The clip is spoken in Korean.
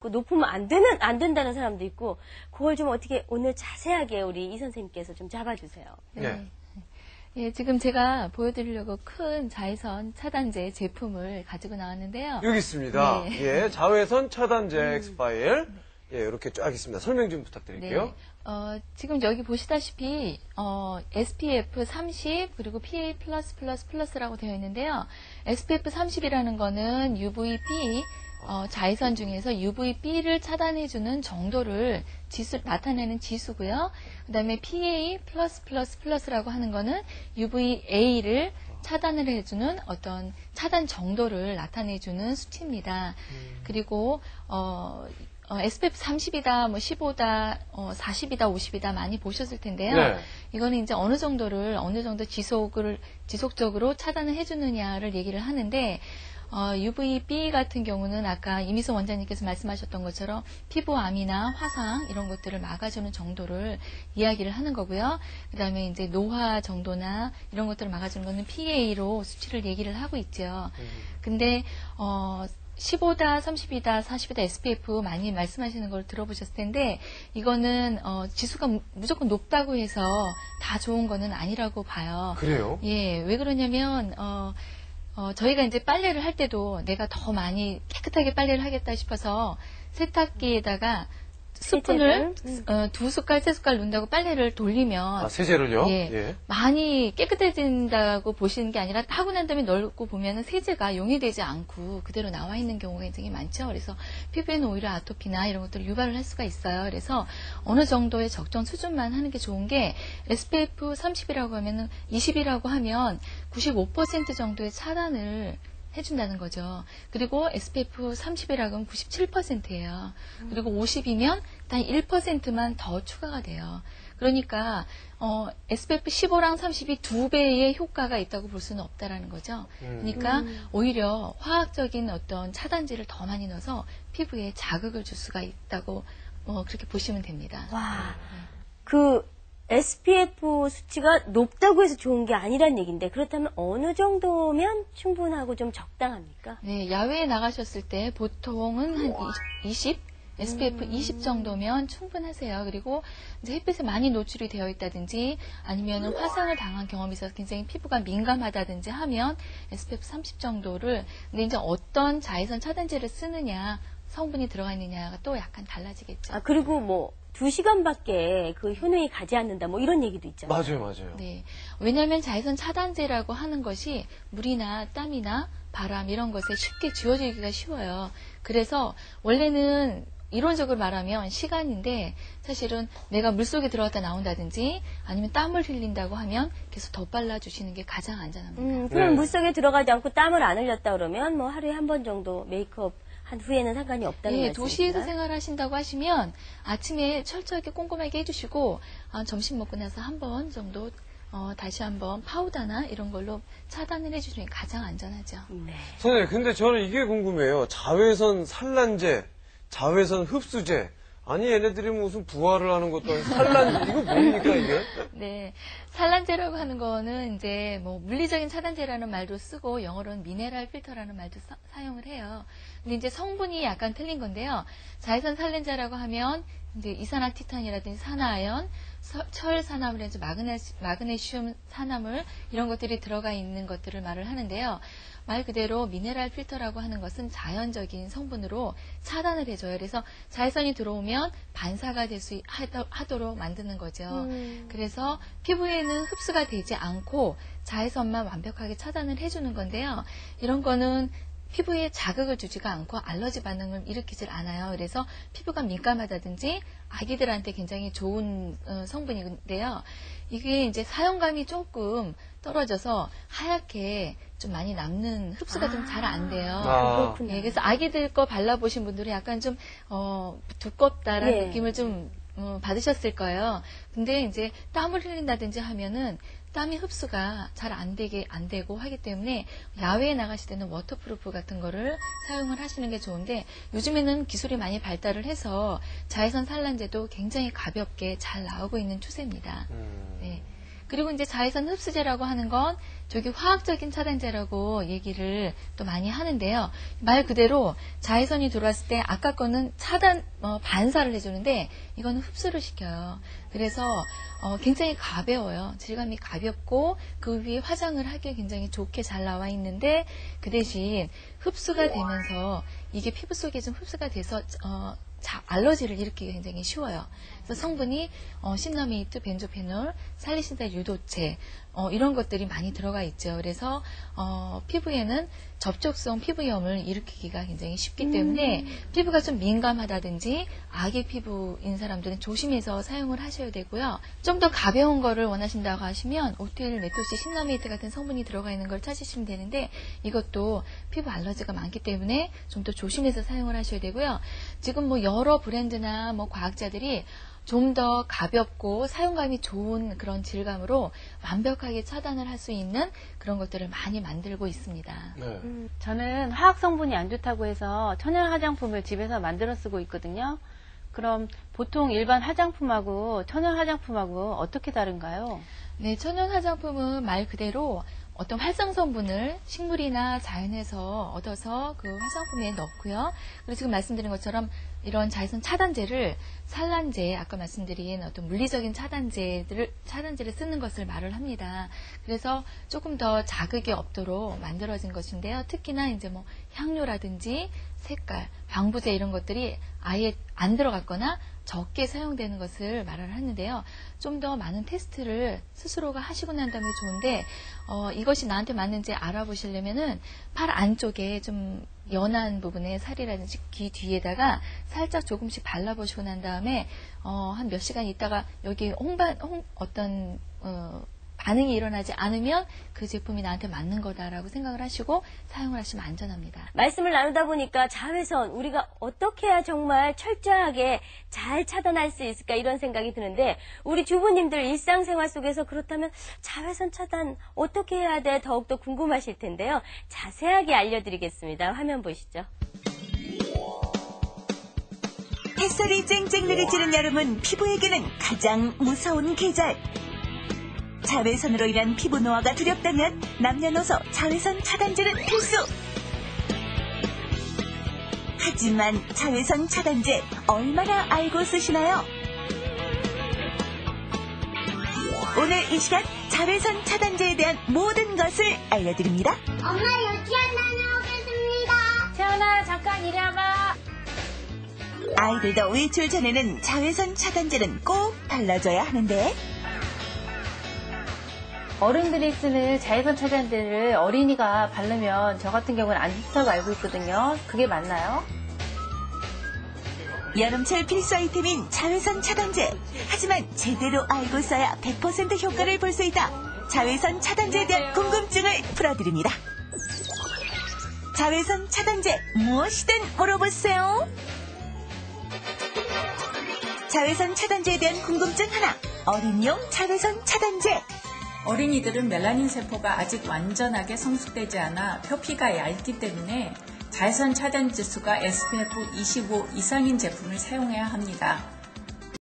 있고 높으면 안 된다는 사람도 있고 그걸 좀 어떻게 오늘 자세하게 우리 이 선생님께서 좀 잡아주세요. 네. 예, 지금 제가 보여드리려고 큰 자외선 차단제 제품을 가지고 나왔는데요. 여기 있습니다. 네. 예, 자외선 차단제 엑스파일. 예, 이렇게 쫙 있습니다. 설명 좀 부탁드릴게요. 네. 지금 여기 보시다시피 SPF 30 그리고 PA+++라고 되어 있는데요. SPF 30이라는 거는 UVB 자외선 중에서 UVB를 차단해주는 정도를 나타내는 지수고요. 그 다음에 PA+++라고 하는 거는 UVA를 차단을 해주는 어떤 차단 정도를 나타내주는 수치입니다. 그리고 SPF 30이다, 뭐 15다, 40이다, 50이다 많이 보셨을 텐데요. 네. 이거는 이제 어느 정도 지속적으로 차단을 해주느냐를 얘기를 하는데, UVB 같은 경우는 아까 이미선 원장님께서 말씀하셨던 것처럼 피부암이나 화상 이런 것들을 막아주는 정도를 이야기를 하는 거고요. 그 다음에 이제 노화 정도나 이런 것들을 막아주는 거는 PA로 수치를 얘기를 하고 있죠. 근데 15다, 30이다, 40이다 SPF 많이 말씀하시는 걸 들어보셨을 텐데 이거는 지수가 무조건 높다고 해서 다 좋은 거는 아니라고 봐요. 그래요? 예, 왜 그러냐면 저희가 이제 빨래를 할 때도 내가 더 많이 깨끗하게 빨래를 하겠다 싶어서 세탁기에다가 스푼을 2숟갈, 3숟갈 넣는다고 빨래를 돌리면 세제를요? 예, 많이 깨끗해진다고 보시는 게 아니라 하고 난 다음에 넣고 보면 세제가 용해되지 않고 그대로 나와 있는 경우가 굉장히 많죠. 그래서 피부에는 오히려 아토피나 이런 것들을 유발을 할 수가 있어요. 그래서 어느 정도의 적정 수준만 하는 게 좋은 게 SPF 30이라고 하면은 20이라고 하면 95% 정도의 차단을 해준다는 거죠. 그리고 SPF 30이라고 하면 97%예요. 그리고 50이면 단 1%만 더 추가가 돼요. 그러니까 SPF 15랑 30이 2배의 효과가 있다고 볼 수는 없다라는 거죠. 그러니까 오히려 화학적인 어떤 차단제를 더 많이 넣어서 피부에 자극을 줄 수가 있다고 그렇게 보시면 됩니다. 와, SPF 수치가 높다고 해서 좋은 게 아니란 얘기인데 그렇다면 어느 정도면 충분하고 좀 적당합니까? 네, 야외에 나가셨을 때 보통은 한 20? SPF 20 정도면 충분하세요. 그리고 이제 햇빛에 많이 노출이 되어 있다든지 아니면 화상을 당한 경험이 있어서 굉장히 피부가 민감하다든지 하면 SPF 30 정도를 근데 이제 어떤 자외선 차단제를 쓰느냐 성분이 들어가 있느냐가 또 약간 달라지겠죠. 그리고 뭐 2시간밖에 그 효능이 가지 않는다 뭐 이런 얘기도 있잖아요. 맞아요. 네. 왜냐하면 자외선 차단제라고 하는 것이 물이나 땀이나 바람 이런 것에 쉽게 지워지기가 쉬워요. 그래서 원래는 이론적으로 말하면 시간인데 사실은 내가 물속에 들어갔다 나온다든지 아니면 땀을 흘린다고 하면 계속 더 발라주시는 게 가장 안전합니다. 그럼 물속에 들어가지 않고 땀을 안 흘렸다 그러면 뭐 하루에 한 번 정도 메이크업 한 후에는 상관이 없다는 말씀이신가요? 도시에서 생활하신다고 하시면 아침에 철저하게 꼼꼼하게 해주시고 점심 먹고 나서 한 번 정도 다시 한번 파우더나 이런 걸로 차단을 해주시는 게 가장 안전하죠. 네. 선생님, 근데 저는 이게 궁금해요. 자외선 산란제, 자외선 흡수제. 아니 얘네들이 무슨 부화를 하는 것도 아니고 산란제. 이거 뭡니까 이게? 네, 산란제라고 하는 거는 이제 뭐 물리적인 차단제라는 말도 쓰고 영어로는 미네랄 필터라는 말도 사용을 해요. 근데 이제 성분이 약간 틀린 건데요. 자외선 산란제라고 하면 이제 이산화티탄이라든지 산화아연, 철 산화물이라든지 마그네슘 산화물 이런 것들이 들어가 있는 것들을 말을 하는데요. 말 그대로 미네랄 필터라고 하는 것은 자연적인 성분으로 차단을 해줘요. 그래서 자외선이 들어오면 반사가 하도록 만드는 거죠. 그래서 피부에는 흡수가 되지 않고 자외선만 완벽하게 차단을 해주는 건데요. 이런 거는 피부에 자극을 주지가 않고 알러지 반응을 일으키질 않아요. 그래서 피부가 민감하다든지 아기들한테 굉장히 좋은 성분인데요. 이게 이제 사용감이 조금 떨어져서 하얗게 좀 많이 남는 흡수가 좀 잘 안 돼요. 그렇군요. 네, 그래서 아기들 거 발라보신 분들은 약간 좀 두껍다라는 느낌을 좀 받으셨을 거예요. 근데 이제 땀을 흘린다든지 하면은 땀이 흡수가 잘 안 되고 하기 때문에 야외에 나가실 때는 워터프루프 같은 거를 사용을 하시는 게 좋은데 요즘에는 기술이 많이 발달을 해서 자외선 산란제도 굉장히 가볍게 잘 나오고 있는 추세입니다. 네. 그리고 이제 자외선 흡수제라고 하는 건 저기 화학적인 차단제라고 얘기를 또 많이 하는데요. 말 그대로 자외선이 들어왔을 때 아까 거는 반사를 해주는데 이거는 흡수를 시켜요. 그래서 굉장히 가벼워요. 질감이 가볍고 그 위에 화장을 하기에 굉장히 좋게 잘 나와 있는데 그 대신 흡수가 되면서 이게 피부 속에 좀 흡수가 돼서 알러지를 일으키기 굉장히 쉬워요. 그래서 성분이 신라메이트, 벤조페놀, 살리신다 유도체 이런 것들이 많이 들어가 있죠. 그래서 피부에는 접촉성 피부염을 일으키기가 굉장히 쉽기 때문에 피부가 좀 민감하다든지 아기 피부인 사람들은 조심해서 사용을 하셔야 되고요. 좀 더 가벼운 거를 원하신다고 하시면 오틸, 메토시, 신라메이트 같은 성분이 들어가 있는 걸 찾으시면 되는데 이것도 피부 알러지가 많기 때문에 좀 더 조심해서 사용을 하셔야 되고요. 지금 뭐 여러 브랜드나 뭐 과학자들이 좀 더 가볍고 사용감이 좋은 그런 질감으로 완벽하게 차단을 할 수 있는 그런 것들을 많이 만들고 있습니다. 네. 저는 화학 성분이 안 좋다고 해서 천연 화장품을 집에서 만들어 쓰고 있거든요. 그럼 보통 일반 화장품하고 천연 화장품하고 어떻게 다른가요? 네, 천연 화장품은 말 그대로 어떤 활성 성분을 식물이나 자연에서 얻어서 그 화장품에 넣고요. 그리고 지금 말씀드린 것처럼 이런 자외선 차단제를 산란제, 아까 말씀드린 어떤 물리적인 차단제를 쓰는 것을 말을 합니다. 그래서 조금 더 자극이 없도록 만들어진 것인데요. 특히나 이제 뭐 향료라든지 색깔, 방부제 이런 것들이 아예 안 들어갔거나 적게 사용되는 것을 말을 하는데요. 좀 더 많은 테스트를 스스로가 하시고 난 다음에 좋은데 이것이 나한테 맞는지 알아보시려면은 팔 안쪽에 좀 연한 부분에 살이라든지 귀 뒤에다가 살짝 조금씩 발라보시고 난 다음에 한 몇 시간 있다가 여기 어떤 반응이 일어나지 않으면 그 제품이 나한테 맞는 거다라고 생각을 하시고 사용을 하시면 안전합니다. 말씀을 나누다 보니까 자외선 우리가 어떻게 해야 정말 철저하게 잘 차단할 수 있을까 이런 생각이 드는데 우리 주부님들 일상생활 속에서 그렇다면 자외선 차단 어떻게 해야 돼 더욱더 궁금하실 텐데요. 자세하게 알려드리겠습니다. 화면 보시죠. 햇살이 쨍쨍 내리쬐는 여름은 피부에게는 가장 무서운 계절. 자외선으로 인한 피부 노화가 두렵다면 남녀노소 자외선 차단제는 필수! 하지만 자외선 차단제 얼마나 알고 쓰시나요? 오늘 이 시간 자외선 차단제에 대한 모든 것을 알려드립니다. 엄마 유치원 다녀오겠습니다. 태연아 잠깐 이리 와봐. 아이들도 외출 전에는 자외선 차단제는 꼭 발라줘야 하는데 어른들이 쓰는 자외선 차단제를 어린이가 바르면 저 같은 경우는 안 좋다고 알고 있거든요. 그게 맞나요? 여름철 필수 아이템인 자외선 차단제. 하지만 제대로 알고 써야 100% 효과를 볼 수 있다. 자외선 차단제에 대한 궁금증을 풀어드립니다. 자외선 차단제 무엇이든 물어보세요. 자외선 차단제에 대한 궁금증 하나. 어린이용 자외선 차단제. 어린이들은 멜라닌 세포가 아직 완전하게 성숙되지 않아 표피가 얇기 때문에 자외선 차단 지수가 SPF 25 이상인 제품을 사용해야 합니다.